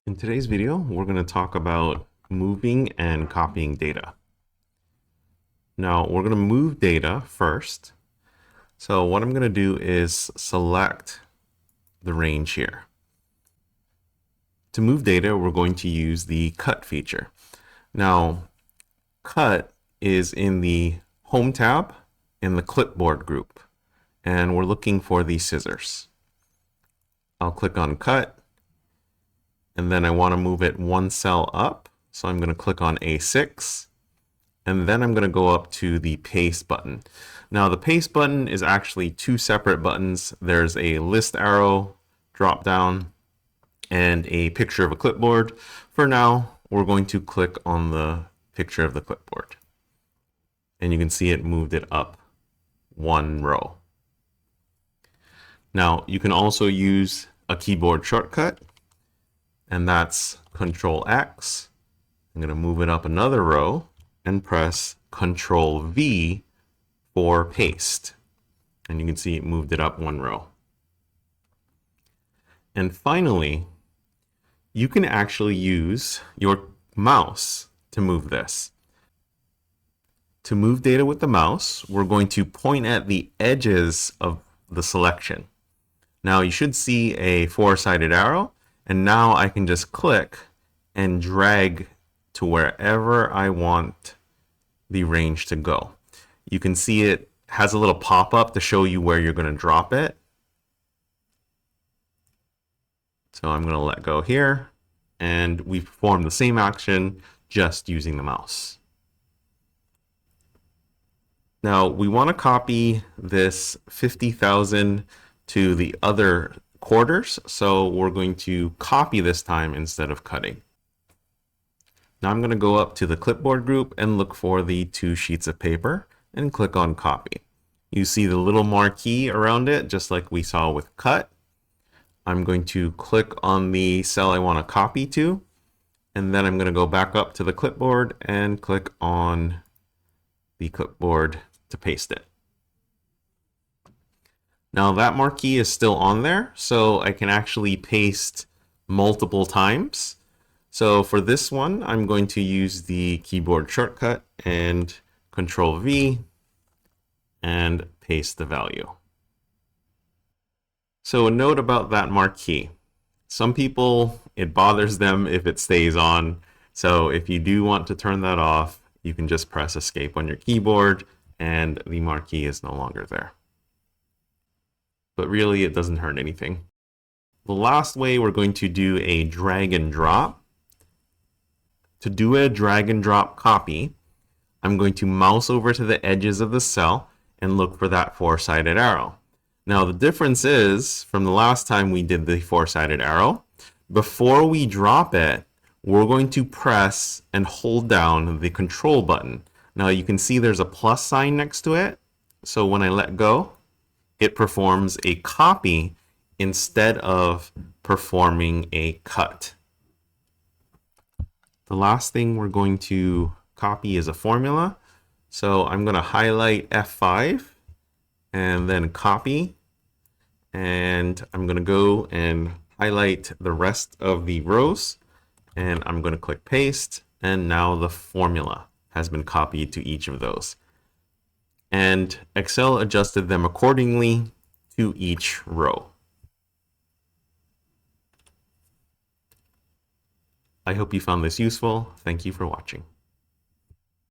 In today's video, we're going to talk about moving and copying data. Now, we're going to move data first. So what I'm going to do is select the range here. To move data, we're going to use the cut feature. Now, cut is in the Home tab in the clipboard group, and we're looking for the scissors. I'll click on cut. And then I want to move it one cell up. So I'm going to click on A6. And then I'm going to go up to the paste button. Now the paste button is actually two separate buttons. There's a list arrow drop down and a picture of a clipboard. For now, we're going to click on the picture of the clipboard. And you can see it moved it up one row. Now you can also use a keyboard shortcut, and that's Control X. I'm going to move it up another row and press Control V for paste. And you can see it moved it up one row. And finally, you can actually use your mouse to move this. To move data with the mouse, we're going to point at the edges of the selection. Now you should see a four-sided arrow. And now I can just click and drag to wherever I want the range to go. You can see it has a little pop-up to show you where you're going to drop it. So I'm going to let go here, and we perform the same action just using the mouse. Now we want to copy this 50,000 to the other quarters, so we're going to copy this time instead of cutting. Now I'm going to go up to the clipboard group and look for the two sheets of paper and click on copy. You see the little marquee around it, just like we saw with cut. I'm going to click on the cell I want to copy to, and then I'm going to go back up to the clipboard and click on the clipboard to paste it. Now that marquee is still on there, so I can actually paste multiple times. So for this one, I'm going to use the keyboard shortcut and Control V and paste the value. So a note about that marquee. Some people, it bothers them if it stays on. So if you do want to turn that off, you can just press escape on your keyboard and the marquee is no longer there. But really it doesn't hurt anything. The last way, we're going to do a drag and drop. To do a drag and drop copy, I'm going to mouse over to the edges of the cell and look for that four-sided arrow. Now the difference is, from the last time we did the four-sided arrow, before we drop it, we're going to press and hold down the control button. Now you can see there's a plus sign next to it. So when I let go, it performs a copy instead of performing a cut. The last thing we're going to copy is a formula. So I'm going to highlight F5 and then copy. And I'm going to go and highlight the rest of the rows. And I'm going to click paste. And now the formula has been copied to each of those. And Excel adjusted them accordingly to each row. I hope you found this useful. Thank you for watching.